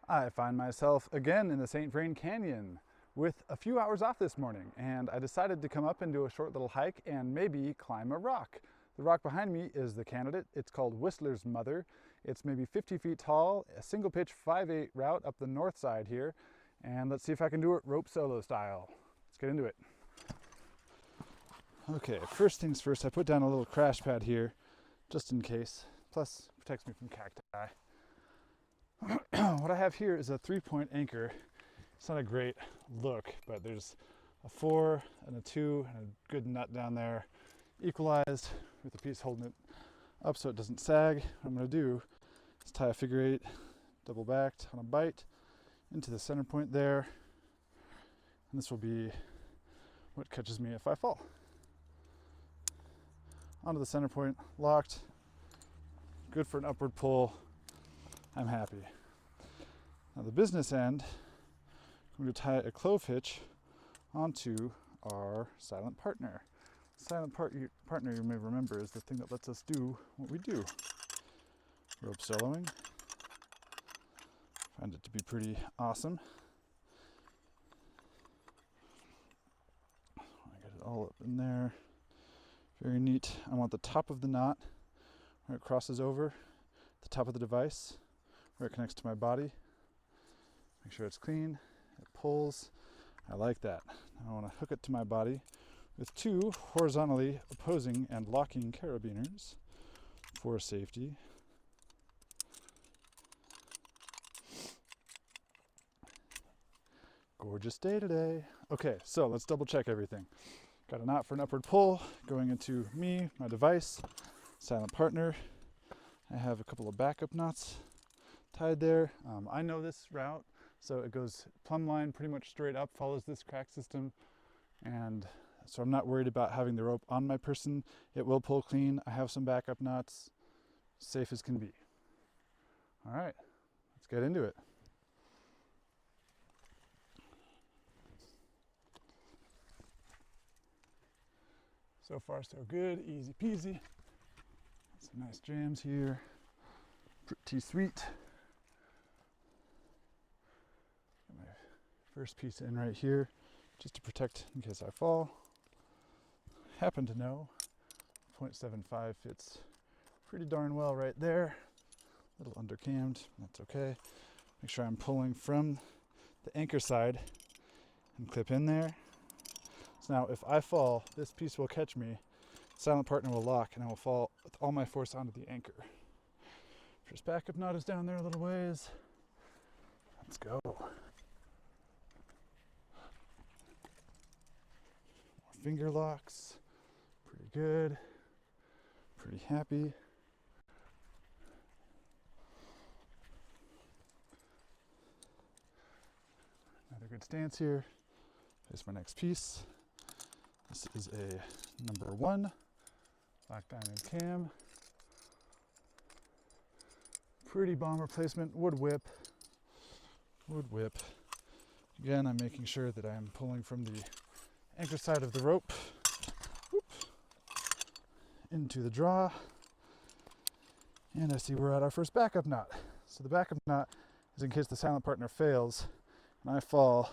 I find myself again in the Vrain Canyon with a few hours off this morning, and I decided to come up and do a short little hike and maybe climb a rock. The rock behind me is the candidate. It's called Whistler's Mother. It's maybe 50 feet tall, a single pitch 5/8 route up the north side here, and let's see if I can do it rope solo style. Let's get into it. Okay, first things first, I put down a little crash pad here just in case, plus protects me from cacti. What I have here is a 3-point anchor. It's not a great look, but there's a 4 and a 2 and a good nut down there, equalized with a piece holding it up so it doesn't sag. What I'm going to do is tie a figure 8, double backed on a bite into the center point there, and this will be what catches me if I fall. Onto the center point, locked, good for an upward pull. I'm happy. Now the business end, I'm going to tie a clove hitch onto our silent partner. Silent partner, you may remember, is the thing that lets us do what we do. Rope soloing. Find it to be pretty awesome. I get it all up in there. Very neat. I want the top of the knot where it crosses over, the top of the device, where it connects to my body. Make sure it's clean, it pulls. I like that. Now I want to hook it to my body with 2 horizontally opposing and locking carabiners for safety. Gorgeous day today. Okay, so let's double check everything. Got a knot for an upward pull going into me, my device, silent partner. I have a couple of backup knots tied there. I know this route, so it goes plumb line pretty much straight up, follows this crack system, and so I'm not worried about having the rope on my person. It will pull clean. I have some backup knots, safe as can be. All right, let's get into it. So far so good, easy peasy. Some nice jams here, pretty sweet. Got my first piece in right here, just to protect in case I fall. Happen to know 0.75 fits pretty darn well right there. A little undercammed, that's okay. Make sure I'm pulling from the anchor side and clip in there. So now if I fall, this piece will catch me, silent partner will lock, and I will fall with all my force onto the anchor. First backup knot is down there a little ways. Let's go. More finger locks, pretty good, pretty happy. Another good stance here. Here's my next piece. This is a number 1 black diamond cam. Pretty bomber placement, wood whip. Again, I'm making sure that I'm pulling from the anchor side of the rope. Whoop. Into the draw. And I see we're at our first backup knot. So the backup knot is in case the silent partner fails and I fall,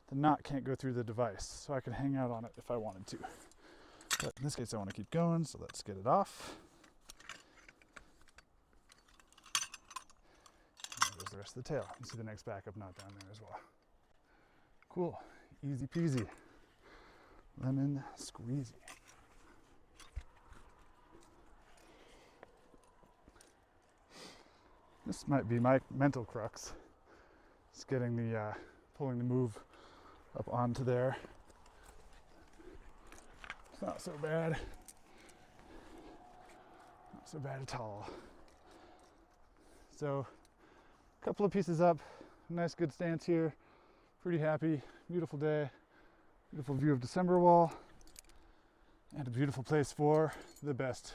the knot can't go through the device, so I can hang out on it if I wanted to. But in this case, I want to keep going, so let's get it off. And there's the rest of the tail. You see the next backup knot down there as well. Cool, easy peasy, lemon squeezy. This might be my mental crux. It's getting the pulling the move up onto there. It's not so bad. Not so bad at all. So, a couple of pieces up. Nice good stance here. Pretty happy. Beautiful day. Beautiful view of December Wall. And a beautiful place for the best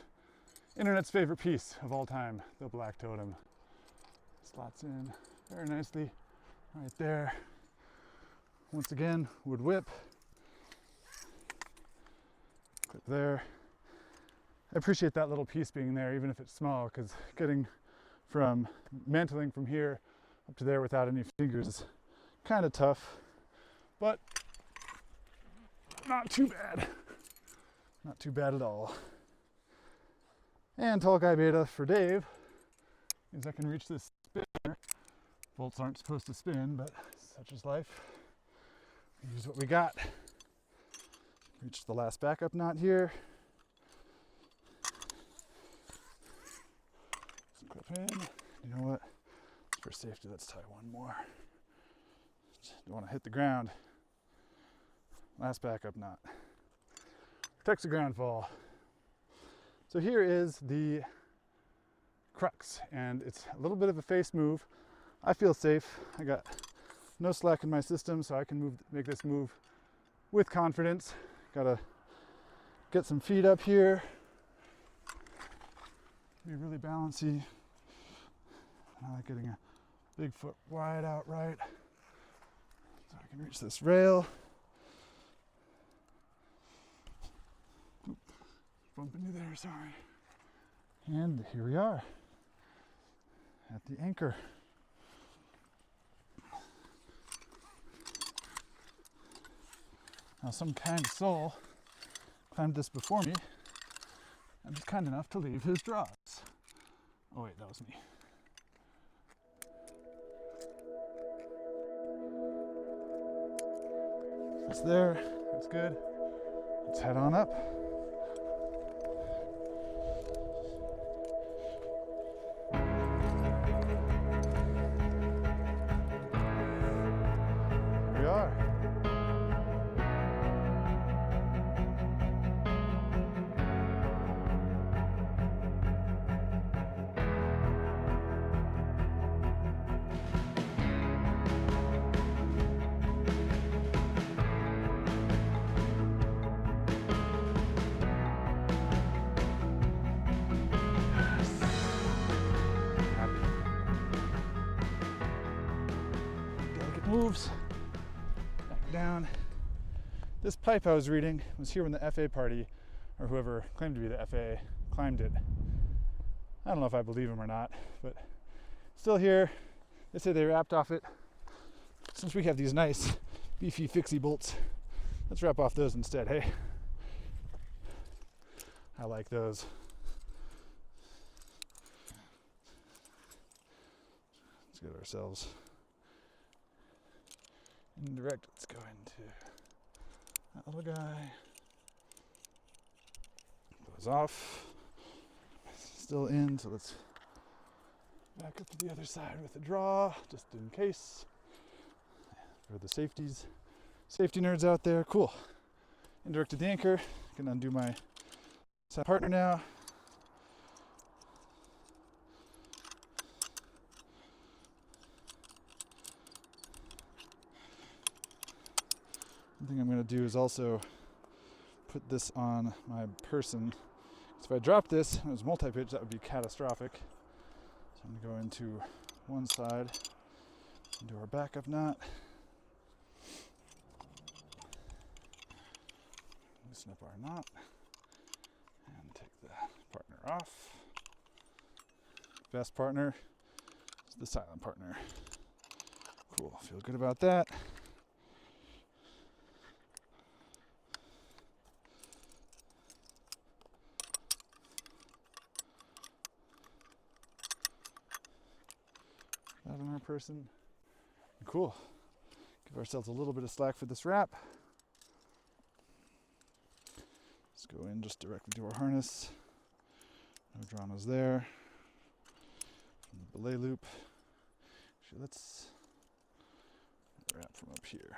internet's favorite piece of all time, the black totem. Slots in very nicely right there. Once again, wood whip. Clip there. I appreciate that little piece being there, even if it's small, because getting from mantling from here up to there without any fingers is kind of tough, but not too bad. Not too bad at all. And tall guy beta for Dave means I can reach this spinner. Bolts aren't supposed to spin, but such is life. We use what we got. Reach the last backup knot here. Clip in. You know what? For safety, let's tie one more. Don't want to hit the ground. Last backup knot. Protects the ground fall. So here is the crux, and it's a little bit of a face move. I feel safe. I got no slack in my system, so I can make this move with confidence. Gotta get some feet up here. Be really bouncy. I like getting a big foot wide out right, so I can reach this rail. Oop, bump into there, sorry. And here we are at the anchor. Now some kind soul climbed this before me and was kind enough to leave his draws. Oh wait, that was me. It's there, that's good. Let's head on up. Here we are. Moves back down. This pipe I was reading was here when the FA party, or whoever claimed to be the FA, climbed it. I don't know if I believe him or not, but still here. They say they wrapped off it. Since we have these nice beefy fixie bolts, let's wrap off those instead. Hey, I like those. Let's get ourselves indirect. Let's go into that little guy. Goes off. Still in, so let's back up to the other side with a draw, just in case. For the safety nerds out there. Cool. Indirected the anchor. Can undo my side partner now. One thing I'm going to do is also put this on my person. So if I drop this and it was multi-pitch, that would be catastrophic. So I'm going to go into one side and do our backup knot. Loosen up our knot and take the partner off. Best partner is the silent partner. Cool, feel good about that. That on our person. Cool. Give ourselves a little bit of slack for this wrap. Let's go in just directly to our harness. No dramas there. From the belay loop. Actually, let's wrap from up here.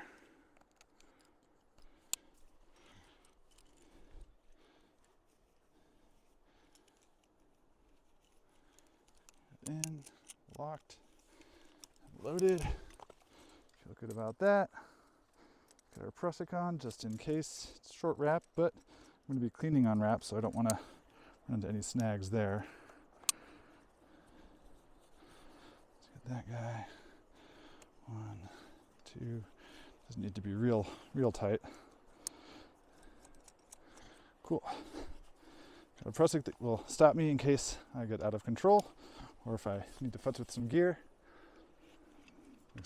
In, locked. Loaded. Feel good about that. Got our Prussic on just in case. It's a short wrap, but I'm going to be cleaning on wrap, so I don't want to run into any snags there. Let's get that guy. 1, 2. Doesn't need to be real tight. Cool. Got a Prussic that will stop me in case I get out of control, or if I need to futz with some gear.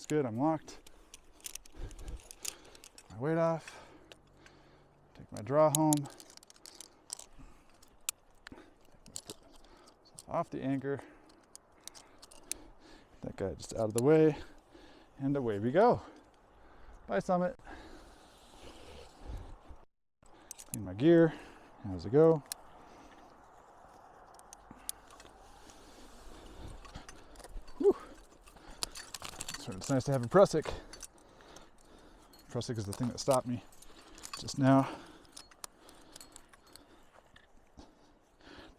Everything's good, I'm locked. Take my weight off. Take my draw home. Off the anchor. That guy just out of the way. And away we go. Bye, Summit. Clean my gear. How's it go? Whew. So it's nice to have a Prusik. Prusik is the thing that stopped me just now.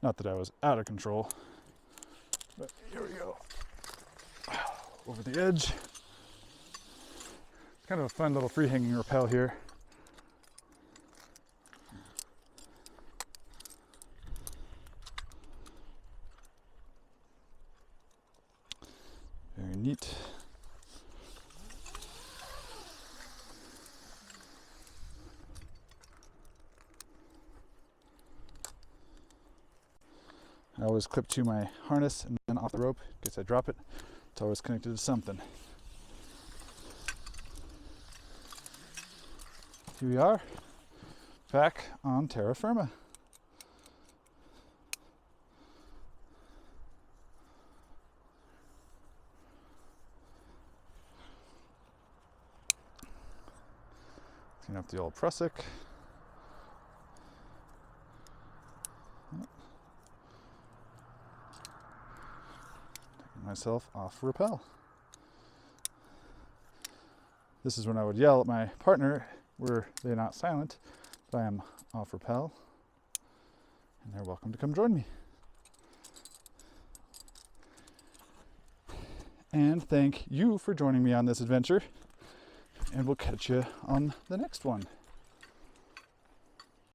Not that I was out of control, but here we go. Over the edge. It's kind of a fun little free hanging rappel here. Very neat. I always clip to my harness and then off the rope in case I drop it. It's always connected to something. Here we are, back on terra firma. Clean up the old Prusik. Myself off rappel. This is when I would yell at my partner, were they not silent, that I am off rappel, and they're welcome to come join me. And thank you for joining me on this adventure, and we'll catch you on the next one.